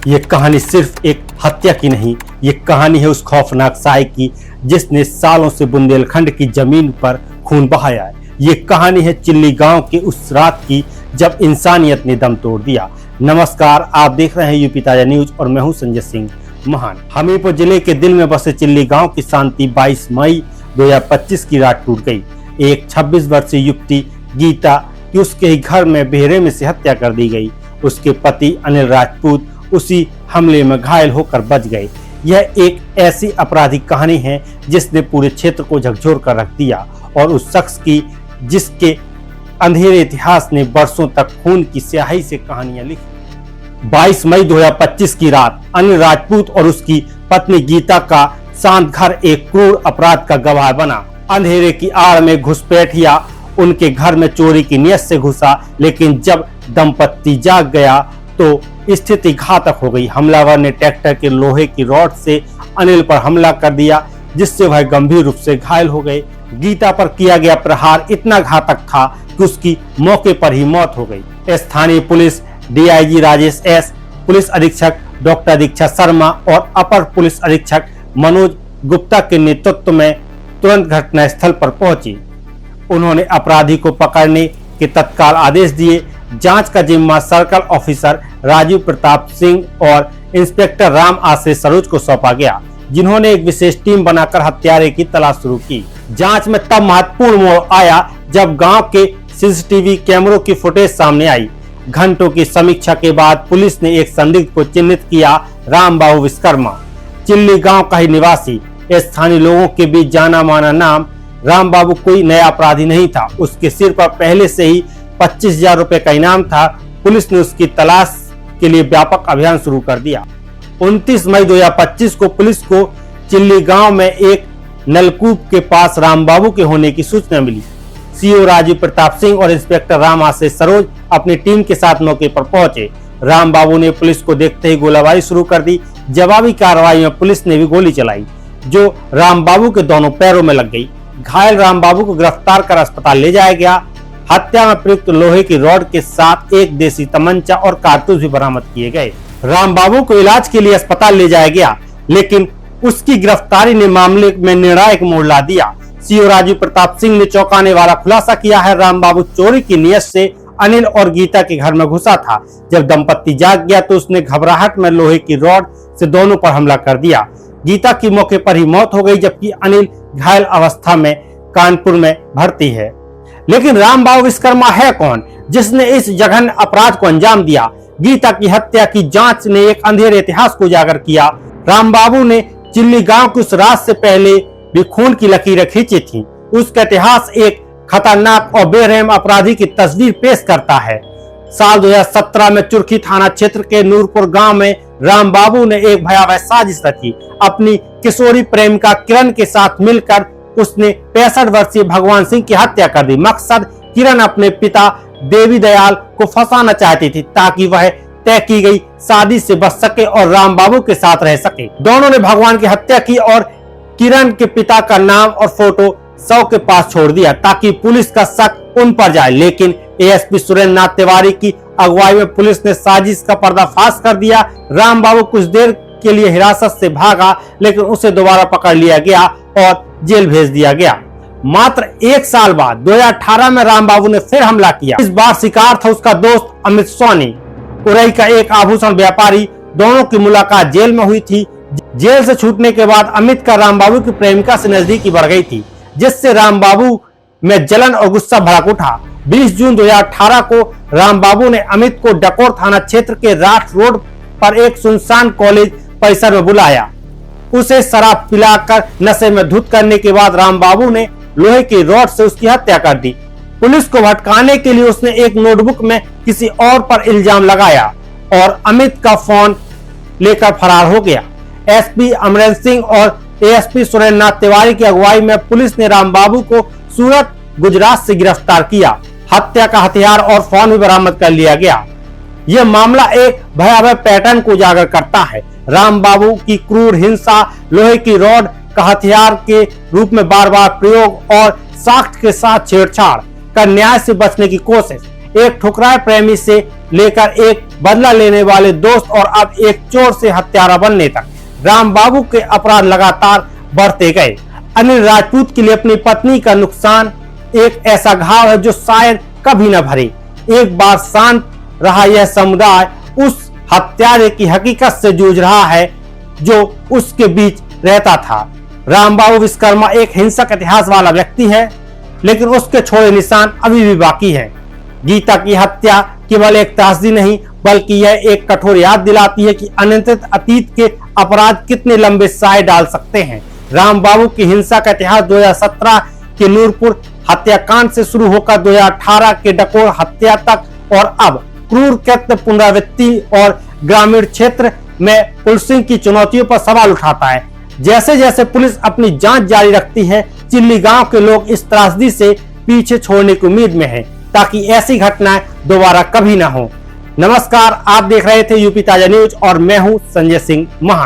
ये कहानी सिर्फ एक हत्या की नहीं, ये कहानी है उस खौफनाक साय की जिसने सालों से बुंदेलखंड की जमीन पर खून बहाया है। ये कहानी है चिल्ली गांव के उस रात की जब इंसानियत ने दम तोड़ दिया। नमस्कार, आप देख रहे हैं यूपी ताजा न्यूज और मैं हूं संजय सिंह महान। हमीरपुर जिले के दिल में बसे चिल्ली गांव की शांति 22 मई 2025 की रात टूट गई। एक 26 वर्षीय युवती गीता की उसके ही घर में बेहरे में से हत्या कर दी गई। उसके पति अनिल राजपूत उसी हमले में घायल होकर बच गए। यह एक ऐसी आपराधिक कहानी है जिसने पूरे क्षेत्र को झकझोर कर रख दिया और उस शख्स की जिसके अंधेरे इतिहास ने बरसों तक खून की स्याही से कहानियां लिखी। 22 मई 2025 की रात अनिल राजपूत और उसकी पत्नी गीता का शांत घर एक क्रूर अपराध का गवाह बना। अंधेरे की आड़ में घुसपैठिया उनके घर में चोरी की नीयत से घुसा, लेकिन जब दंपत्ति जाग गया तो स्थिति घातक हो गई। हमलावर ने ट्रैक्टर के लोहे की रॉड से अनिल पर हमला कर दिया, जिससे वह गंभीर रूप से घायल हो गए। गीता पर किया गया प्रहार इतना घातक था कि उसकी मौके पर ही मौत हो गई। स्थानीय police DIG Rajesh S, police अधीक्षक डॉक्टर दीक्षा शर्मा और अपर पुलिस अधीक्षक मनोज गुप्ता के नेतृत्व में तुरंत घटनास्थल पर पहुंची। उन्होंने अपराधी को पकड़ने के तत्काल आदेश दिए। जांच का जिम्मा सर्कल ऑफिसर राजीव प्रताप सिंह और इंस्पेक्टर राम आशीष सरोज को सौंपा गया, जिन्होंने एक विशेष टीम बनाकर हत्यारे की तलाश शुरू की। जांच में तब महत्वपूर्ण मोड़ आया जब गांव के सीसीटीवी कैमरों की फुटेज सामने आई। घंटों की समीक्षा के बाद पुलिस ने एक संदिग्ध को चिन्हित किया, रामबाबू विश्वकर्मा, चिल्ली गांव का ही निवासी। स्थानीय लोगों के बीच जाना माना नाम। रामबाबू कोई नया अपराधी नहीं था, उसके सिर पर पहले से ही 25,000 रुपए का इनाम था। पुलिस ने उसकी तलाश के लिए व्यापक अभियान शुरू कर दिया। 29 मई 2025 को पुलिस को चिल्ली गांव में एक नलकूप के पास रामबाबू के होने की सूचना मिली। सीओ राजीव प्रताप सिंह और इंस्पेक्टर राम आशीष सरोज अपनी टीम के साथ मौके पर पहुंचे। रामबाबू ने पुलिस को देखते ही गोलाबारी शुरू कर दी। जवाबी कार्रवाई में पुलिस ने भी गोली चलाई, जो रामबाबू के दोनों पैरों में लग गई। घायल रामबाबू को गिरफ्तार कर अस्पताल ले जाया गया। हत्या में प्रयुक्त लोहे की रॉड के साथ एक देसी तमंचा और कारतूस भी बरामद किए गए। रामबाबू को इलाज के लिए अस्पताल ले जाया गया, लेकिन उसकी गिरफ्तारी ने मामले में निर्णायक मोड़ ला दिया। सीओ राजीव प्रताप सिंह ने चौंकाने वाला खुलासा किया है। रामबाबू चोरी की नीयत से अनिल और गीता के घर में घुसा था। जब दंपत्ति जाग गया तो उसने घबराहट में लोहे की रॉड से दोनों पर हमला कर दिया। गीता की मौके पर ही मौत हो गई, जबकि अनिल घायल अवस्था में कानपुर में भर्ती है। लेकिन रामबाबू विश्वकर्मा है कौन जिसने इस जघन्य अपराध को अंजाम दिया? गीता की हत्या की जांच ने एक अंधेरे इतिहास को उजागर किया। रामबाबू ने चिल्ली गांव की उस रात से पहले भी खून की लकीरें खींची थी। उसका इतिहास एक खतरनाक और बेरहम अपराधी की तस्वीर पेश करता है। साल 2017 में चुरखी थाना क्षेत्र के नूरपुर गांव में रामबाबू ने एक भयावह साजिश रची। अपनी किशोरी प्रेमिका किरण के साथ मिलकर उसने 65 वर्षीय भगवान सिंह की हत्या कर दी। मकसद किरण अपने पिता देवी दयाल को फंसाना चाहती थी ताकि वह तय की गई शादी से बच सके और रामबाबू के साथ रह सके। दोनों ने भगवान की हत्या की और किरण के पिता का नाम और फोटो शव के पास छोड़ दिया ताकि पुलिस का शक उन पर जाए। लेकिन एएसपी सुरेंद्र नाथ तिवारी की अगुवाई में पुलिस ने साजिश का पर्दाफाश कर दिया। रामबाबू कुछ देर के लिए हिरासत से भागा, लेकिन उसे दोबारा पकड़ लिया गया और जेल भेज दिया गया। मात्र 1 साल बाद 2018 में रामबाबू ने फिर हमला किया। इस बार शिकार था उसका दोस्त अमित सोनी, उरई का एक आभूषण व्यापारी। दोनों की मुलाकात जेल में हुई थी। जेल से छूटने के बाद अमित का रामबाबू की प्रेमिका से नजदीकी बढ़ गई थी, जिससे रामबाबू में जलन और गुस्सा भड़क उठा। 20 जून 2018 को रामबाबू ने अमित को डकोर थाना क्षेत्र के राठ रोड पर एक सुनसान कॉलेज परिसर में बुलाया। उसे शराब पिलाकर नशे में धुत करने के बाद रामबाबू ने लोहे की रॉड से उसकी हत्या कर दी। पुलिस को भटकाने के लिए उसने एक नोटबुक में किसी और पर इल्जाम लगाया और अमित का फोन लेकर फरार हो गया। एसपी अमरेंद्र सिंह और एएसपी सुरेंद्र नाथ तिवारी की अगुवाई में पुलिस ने रामबाबू को सूरत, गुजरात से गिरफ्तार किया। हत्या का हथियार और फोन भी बरामद कर लिया गया। यह मामला एक भयावह पैटर्न को उजागर करता है। रामबाबू की क्रूर हिंसा, लोहे की रॉड का हथियार के रूप में बार बार प्रयोग और साक्ष्य के साथ छेड़छाड़ कर न्याय से बचने की कोशिश, एक ठुकराए प्रेमी से लेकर एक बदला लेने वाले दोस्त और अब एक चोर से हत्यारा बनने तक राम बाबू के अपराध लगातार बढ़ते गए। अनिल राजपूत के लिए अपनी पत्नी का नुकसान एक ऐसा घाव है जो शायद कभी न भरे। एक बार शांत रहा यह समुदाय उस हत्यारे की हकीकत से जूझ रहा है जो उसके बीच रहता था। राम बाबू विश्वकर्मा एक हिंसक इतिहास वाला व्यक्ति है, लेकिन उसके छोड़े निशान अभी भी बाकी हैं। गीता की हत्या केवल एक त्रासदी नहीं, बल्कि यह एक कठोर याद दिलाती है कि अनियंत्रित अतीत के अपराध कितने लंबे साए डाल सकते हैं। राम बाबू की हिंसा का इतिहास 2017 के नूरपुर हत्याकांड से शुरू होकर 2018 के डकोर हत्या तक और अब क्रूर कृत्य पुनरावृत्ति और ग्रामीण क्षेत्र में पुलिसिंग की चुनौतियों पर सवाल उठाता है। जैसे जैसे पुलिस अपनी जांच जारी रखती है, चिल्ली गांव के लोग इस त्रासदी से पीछे छोड़ने की उम्मीद में हैं, ताकि ऐसी घटनाएं दोबारा कभी न हो। नमस्कार, आप देख रहे थे यूपी ताजा न्यूज और मैं हूं संजय सिंह महान।